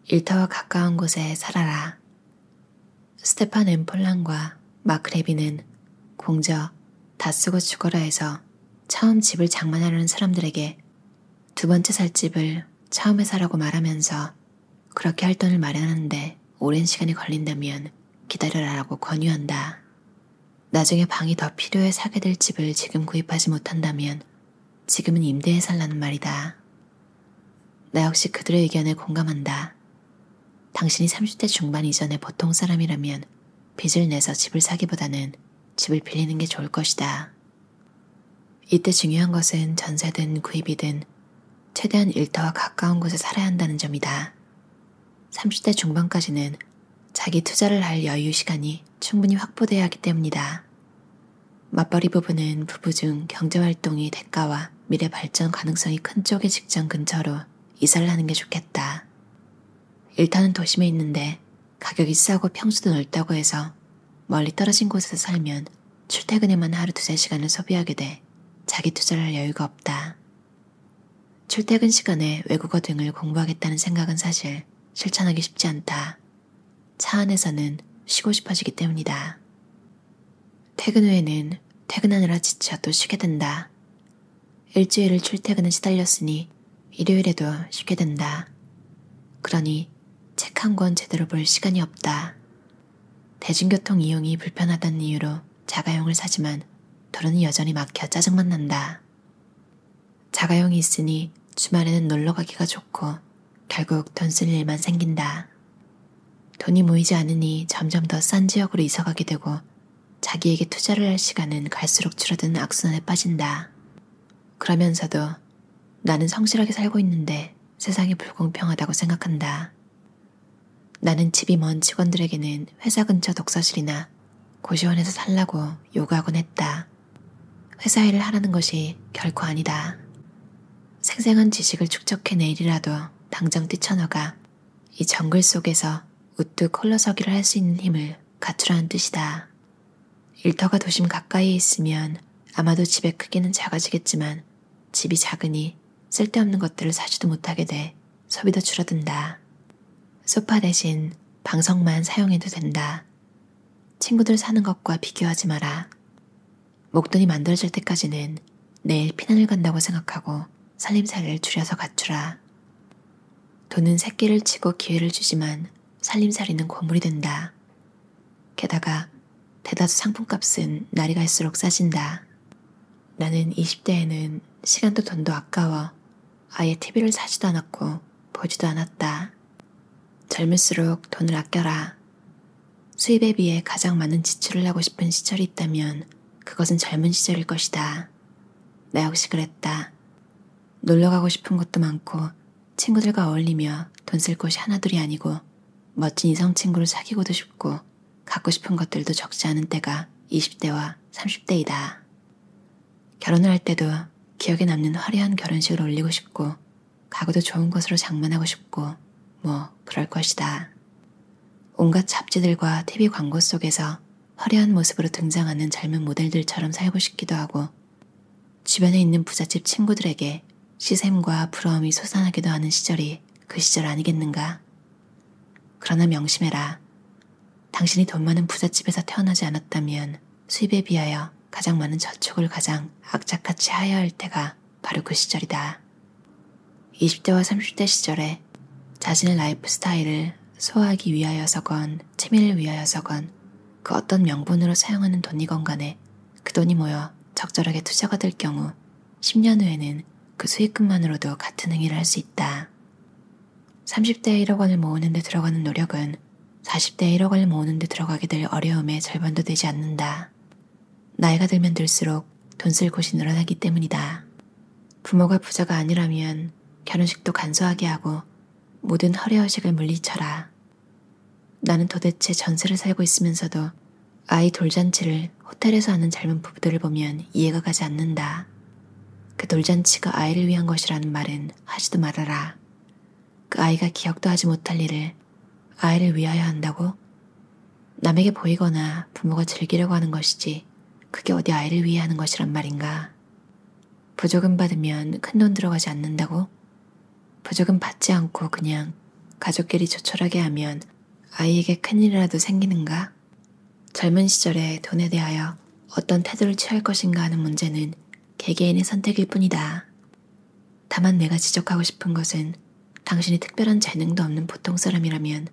일터와 가까운 곳에 살아라. 스테판 엠 폴란과 마크 레비는 공저 다 쓰고 죽어라에서 처음 집을 장만하려는 사람들에게 두 번째 살 집을 처음에 사라고 말하면서 그렇게 할 돈을 마련하는데 오랜 시간이 걸린다면 기다려라라고 권유한다. 나중에 방이 더 필요해 사게 될 집을 지금 구입하지 못한다면 지금은 임대해 살라는 말이다. 나 역시 그들의 의견에 공감한다. 당신이 30대 중반 이전의 보통 사람이라면 빚을 내서 집을 사기보다는 집을 빌리는 게 좋을 것이다. 이때 중요한 것은 전세든 구입이든 최대한 일터와 가까운 곳에 살아야 한다는 점이다. 30대 중반까지는 자기 투자를 할 여유 시간이 충분히 확보되어야 하기 때문이다. 맞벌이 부부는 부부 중 경제활동이 대가와 미래 발전 가능성이 큰 쪽의 직장 근처로 이사를 하는 게 좋겠다. 일터는 도심에 있는데 가격이 싸고 평수도 넓다고 해서 멀리 떨어진 곳에서 살면 출퇴근에만 하루 2~3시간을 소비하게 돼 자기 투자를 할 여유가 없다. 출퇴근 시간에 외국어 등을 공부하겠다는 생각은 사실 실천하기 쉽지 않다. 차 안에서는 쉬고 싶어지기 때문이다. 퇴근 후에는 퇴근하느라 지쳐 또 쉬게 된다. 일주일을 출퇴근에 시달렸으니 일요일에도 쉬게 된다. 그러니 책 한 권 제대로 볼 시간이 없다. 대중교통 이용이 불편하다는 이유로 자가용을 사지만 도로는 여전히 막혀 짜증만 난다. 자가용이 있으니 주말에는 놀러 가기가 좋고 결국 돈 쓸 일만 생긴다. 돈이 모이지 않으니 점점 더 싼 지역으로 이사가게 되고 자기에게 투자를 할 시간은 갈수록 줄어드는 악순환에 빠진다. 그러면서도 나는 성실하게 살고 있는데 세상이 불공평하다고 생각한다. 나는 집이 먼 직원들에게는 회사 근처 독서실이나 고시원에서 살라고 요구하곤 했다. 회사 일을 하라는 것이 결코 아니다. 생생한 지식을 축적해내일이라도 당장 뛰쳐나가 이 정글 속에서 우뚝 홀로서기를 할 수 있는 힘을 갖추라는 뜻이다. 일터가 도심 가까이에 있으면 아마도 집의 크기는 작아지겠지만 집이 작으니 쓸데없는 것들을 사지도 못하게 돼 소비도 줄어든다. 소파 대신 방석만 사용해도 된다. 친구들 사는 것과 비교하지 마라. 목돈이 만들어질 때까지는 내일 피난을 간다고 생각하고 살림살이를 줄여서 갖추라. 돈은 새끼를 치고 기회를 주지만 살림살이는 고물이 된다. 게다가 대다수 상품값은 날이 갈수록 싸진다. 나는 20대에는 시간도 돈도 아까워 아예 TV를 사지도 않았고 보지도 않았다. 젊을수록 돈을 아껴라. 수입에 비해 가장 많은 지출을 하고 싶은 시절이 있다면 그것은 젊은 시절일 것이다. 나 역시 그랬다. 놀러 가고 싶은 곳도 많고 친구들과 어울리며 돈 쓸 곳이 하나둘이 아니고 멋진 이성 친구를 사귀고도 싶고 갖고 싶은 것들도 적지 않은 때가 20대와 30대이다. 결혼을 할 때도 기억에 남는 화려한 결혼식을 올리고 싶고 가구도 좋은 곳으로 장만하고 싶고 뭐 그럴 것이다. 온갖 잡지들과 TV 광고 속에서 화려한 모습으로 등장하는 젊은 모델들처럼 살고 싶기도 하고 주변에 있는 부잣집 친구들에게 시샘과 부러움이 솟아나기도 하는 시절이 그 시절 아니겠는가. 그러나 명심해라. 당신이 돈 많은 부잣집에서 태어나지 않았다면 수입에 비하여 가장 많은 저축을 가장 악착같이 하여야 할 때가 바로 그 시절이다. 20대와 30대 시절에 자신의 라이프 스타일을 소화하기 위하여서건 취미를 위하여서건 그 어떤 명분으로 사용하는 돈이건 간에 그 돈이 모여 적절하게 투자가 될 경우 10년 후에는 그 수익금만으로도 같은 행위를 할 수 있다. 30대에 1억 원을 모으는 데 들어가는 노력은 40대에 1억 원을 모으는 데 들어가게 될 어려움의 절반도 되지 않는다. 나이가 들면 들수록 돈 쓸 곳이 늘어나기 때문이다. 부모가 부자가 아니라면 결혼식도 간소하게 하고 모든 허례허식을 물리쳐라. 나는 도대체 전세를 살고 있으면서도 아이 돌잔치를 호텔에서 하는 젊은 부부들을 보면 이해가 가지 않는다. 그 돌잔치가 아이를 위한 것이라는 말은 하지도 말아라. 그 아이가 기억도 하지 못할 일을 아이를 위하여 한다고? 남에게 보이거나 부모가 즐기려고 하는 것이지 그게 어디 아이를 위해 하는 것이란 말인가. 부조금 받으면 큰돈 들어가지 않는다고? 부조금 받지 않고 그냥 가족끼리 조촐하게 하면 아이에게 큰일이라도 생기는가? 젊은 시절에 돈에 대하여 어떤 태도를 취할 것인가 하는 문제는 개개인의 선택일 뿐이다. 다만 내가 지적하고 싶은 것은 당신이 특별한 재능도 없는 보통 사람이라면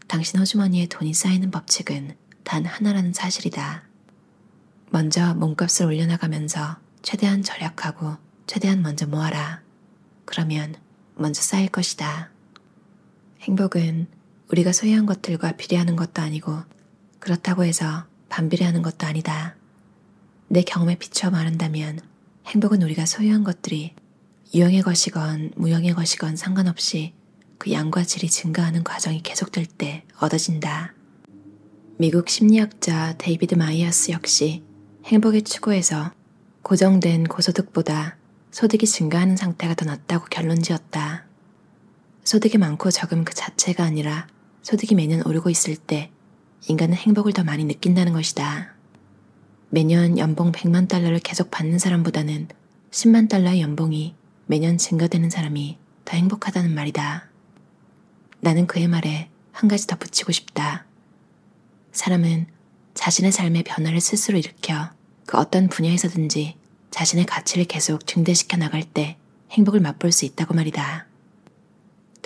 당신 호주머니에 돈이 쌓이는 법칙은 단 하나라는 사실이다. 먼저 몸값을 올려나가면서 최대한 절약하고 최대한 먼저 모아라. 그러면 먼저 쌓일 것이다. 행복은 우리가 소유한 것들과 비례하는 것도 아니고 그렇다고 해서 반비례하는 것도 아니다. 내 경험에 비추어 말한다면 행복은 우리가 소유한 것들이 유형의 것이건 무형의 것이건 상관없이 그 양과 질이 증가하는 과정이 계속될 때 얻어진다. 미국 심리학자 데이비드 마이어스 역시 행복의 추구에서 고정된 고소득보다 소득이 증가하는 상태가 더 낫다고 결론지었다. 소득이 많고 적음 그 자체가 아니라 소득이 매년 오르고 있을 때 인간은 행복을 더 많이 느낀다는 것이다. 매년 연봉 100만 달러를 계속 받는 사람보다는 10만 달러의 연봉이 매년 증가되는 사람이 더 행복하다는 말이다. 나는 그의 말에 한 가지 더 붙이고 싶다. 사람은 자신의 삶의 변화를 스스로 일으켜 그 어떤 분야에서든지 자신의 가치를 계속 증대시켜 나갈 때 행복을 맛볼 수 있다고 말이다.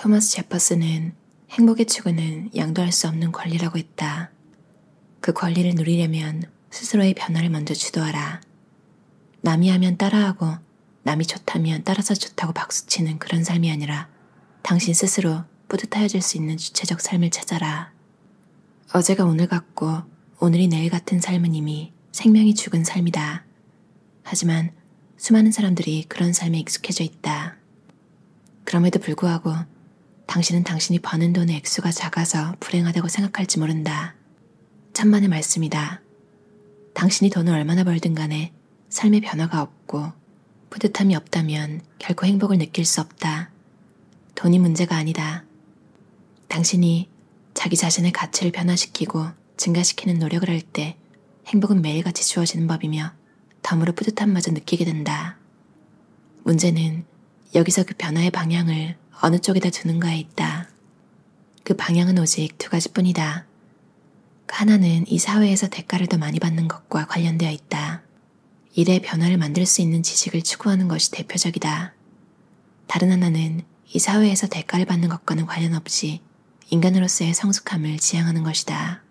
토마스 제퍼슨은 행복의 추구는 양도할 수 없는 권리라고 했다. 그 권리를 누리려면 스스로의 변화를 먼저 주도하라. 남이 하면 따라하고 남이 좋다면 따라서 좋다고 박수치는 그런 삶이 아니라 당신 스스로 뿌듯하여질 수 있는 주체적 삶을 찾아라. 어제가 오늘 같고 오늘이 내일 같은 삶은 이미 생명이 죽은 삶이다. 하지만 수많은 사람들이 그런 삶에 익숙해져 있다. 그럼에도 불구하고 당신은 당신이 버는 돈의 액수가 작아서 불행하다고 생각할지 모른다. 천만의 말씀이다. 당신이 돈을 얼마나 벌든 간에 삶의 변화가 없고 뿌듯함이 없다면 결코 행복을 느낄 수 없다. 돈이 문제가 아니다. 당신이 자기 자신의 가치를 변화시키고 증가시키는 노력을 할 때 행복은 매일같이 주어지는 법이며 덤으로 뿌듯함마저 느끼게 된다. 문제는 여기서 그 변화의 방향을 어느 쪽에다 두는가에 있다. 그 방향은 오직 두 가지뿐이다. 그 하나는 이 사회에서 대가를 더 많이 받는 것과 관련되어 있다. 일의 변화를 만들 수 있는 지식을 추구하는 것이 대표적이다. 다른 하나는 이 사회에서 대가를 받는 것과는 관련 없이 인간으로서의 성숙함을 지향하는 것이다.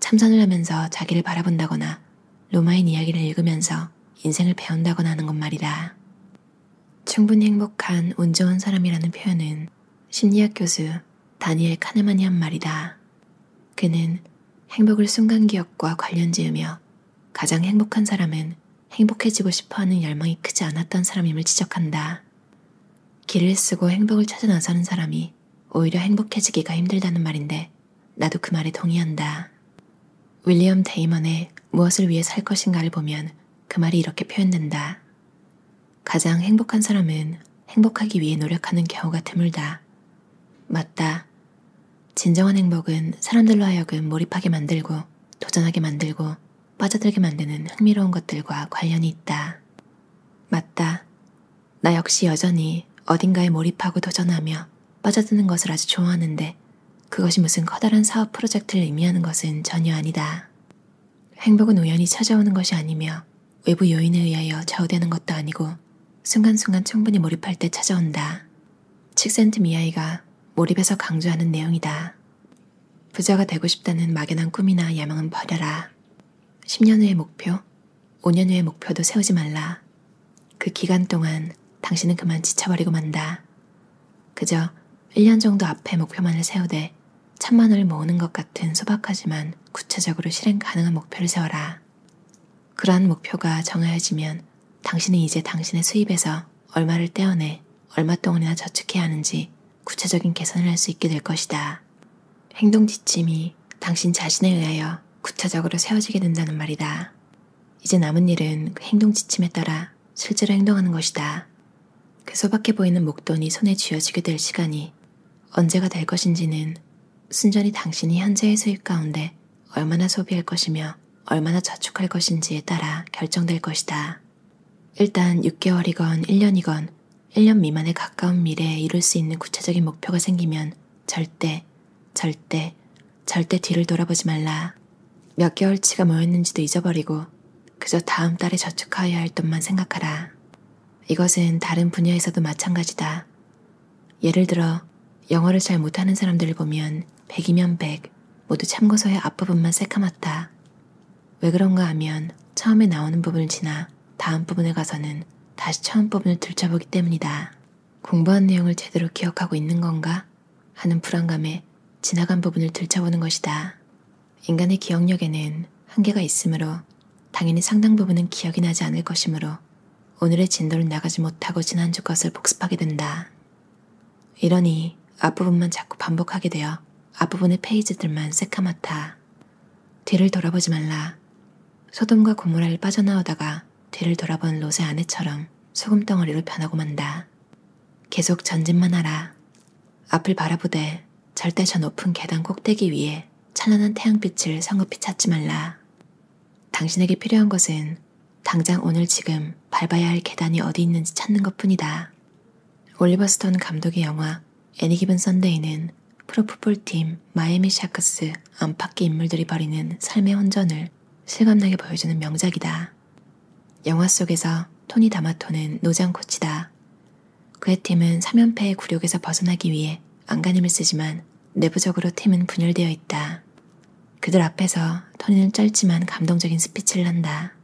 참선을 하면서 자기를 바라본다거나 로마인 이야기를 읽으면서 인생을 배운다거나 하는 것 말이다. 충분히 행복한 운 좋은 사람이라는 표현은 심리학 교수 다니엘 카네만이 한 말이다. 그는 행복을 순간기억과 관련지으며 가장 행복한 사람은 행복해지고 싶어하는 열망이 크지 않았던 사람임을 지적한다. 길을 쓰고 행복을 찾아 나서는 사람이 오히려 행복해지기가 힘들다는 말인데 나도 그 말에 동의한다. 윌리엄 데이먼의 무엇을 위해 살 것인가를 보면 그 말이 이렇게 표현된다. 가장 행복한 사람은 행복하기 위해 노력하는 경우가 드물다. 맞다. 진정한 행복은 사람들로 하여금 몰입하게 만들고 도전하게 만들고 빠져들게 만드는 흥미로운 것들과 관련이 있다. 맞다. 나 역시 여전히 어딘가에 몰입하고 도전하며 빠져드는 것을 아주 좋아하는데 그것이 무슨 커다란 사업 프로젝트를 의미하는 것은 전혀 아니다. 행복은 우연히 찾아오는 것이 아니며 외부 요인에 의하여 좌우되는 것도 아니고 순간순간 충분히 몰입할 때 찾아온다. 칙센트미아이가 몰입해서 강조하는 내용이다. 부자가 되고 싶다는 막연한 꿈이나 야망은 버려라. 10년 후의 목표, 5년 후의 목표도 세우지 말라. 그 기간 동안 당신은 그만 지쳐버리고 만다. 그저 1년 정도 앞에 목표만을 세우되 1,000만 원을 모으는 것 같은 소박하지만 구체적으로 실행 가능한 목표를 세워라. 그러한 목표가 정해지면 당신은 이제 당신의 수입에서 얼마를 떼어내 얼마 동안이나 저축해야 하는지 구체적인 계산을 할 수 있게 될 것이다. 행동 지침이 당신 자신에 의하여 구체적으로 세워지게 된다는 말이다. 이제 남은 일은 그 행동 지침에 따라 실제로 행동하는 것이다. 그 소박해 보이는 목돈이 손에 쥐어지게 될 시간이 언제가 될 것인지는 순전히 당신이 현재의 수입 가운데 얼마나 소비할 것이며 얼마나 저축할 것인지에 따라 결정될 것이다. 일단 6개월이건 1년이건 1년 미만에 가까운 미래에 이룰 수 있는 구체적인 목표가 생기면 절대, 절대, 절대 뒤를 돌아보지 말라. 몇 개월치가 뭐였는지도 잊어버리고 그저 다음 달에 저축하여야 할 돈만 생각하라. 이것은 다른 분야에서도 마찬가지다. 예를 들어 영어를 잘 못하는 사람들을 보면 100이면 100 모두 참고서의 앞부분만 새까맣다. 왜 그런가 하면 처음에 나오는 부분을 지나 다음 부분에 가서는 다시 처음 부분을 들춰보기 때문이다. 공부한 내용을 제대로 기억하고 있는 건가 하는 불안감에 지나간 부분을 들춰보는 것이다. 인간의 기억력에는 한계가 있으므로 당연히 상당 부분은 기억이 나지 않을 것이므로 오늘의 진도를 나가지 못하고 지난주 것을 복습하게 된다. 이러니 앞부분만 자꾸 반복하게 되어 앞부분의 페이지들만 새까맣다. 뒤를 돌아보지 말라. 소돔과 고모라를 빠져나오다가 뒤를 돌아본 롯의 아내처럼 소금덩어리로 변하고 만다. 계속 전진만 하라. 앞을 바라보되 절대 저 높은 계단 꼭대기 위에 찬란한 태양빛을 성급히 찾지 말라. 당신에게 필요한 것은 당장 오늘 지금 밟아야 할 계단이 어디 있는지 찾는 것뿐이다. 올리버 스톤 감독의 영화 애니 기븐 선데이는 프로풋볼팀 마이애미 샤크스 안팎의 인물들이 벌이는 삶의 혼전을 실감나게 보여주는 명작이다. 영화 속에서 토니 다마토는 노장 코치다. 그의 팀은 3연패의 굴욕에서 벗어나기 위해 안간힘을 쓰지만 내부적으로 팀은 분열되어 있다. 그들 앞에서 토니는 짧지만 감동적인 스피치를 한다.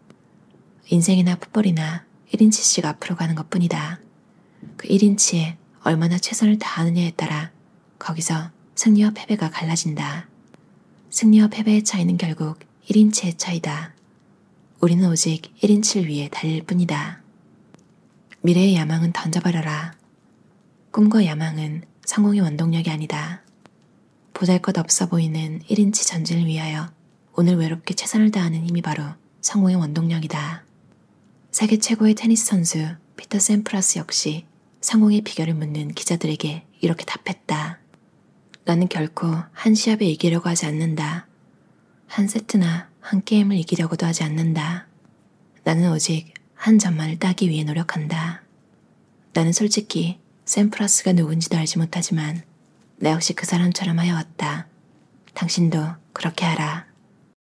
인생이나 풋볼이나 1인치씩 앞으로 가는 것뿐이다. 그 1인치에 얼마나 최선을 다하느냐에 따라 거기서 승리와 패배가 갈라진다. 승리와 패배의 차이는 결국 1인치의 차이다. 우리는 오직 1인치를 위해 달릴 뿐이다. 미래의 야망은 던져버려라. 꿈과 야망은 성공의 원동력이 아니다. 보잘것없어 보이는 1인치 전진을 위하여 오늘 외롭게 최선을 다하는 힘이 바로 성공의 원동력이다. 세계 최고의 테니스 선수 피터 샘프라스 역시 성공의 비결을 묻는 기자들에게 이렇게 답했다. 나는 결코 한 시합에 이기려고 하지 않는다. 한 세트나 한 게임을 이기려고도 하지 않는다. 나는 오직 한 점만을 따기 위해 노력한다. 나는 솔직히 샘프라스가 누군지도 알지 못하지만 나 역시 그 사람처럼 하여왔다. 당신도 그렇게 하라.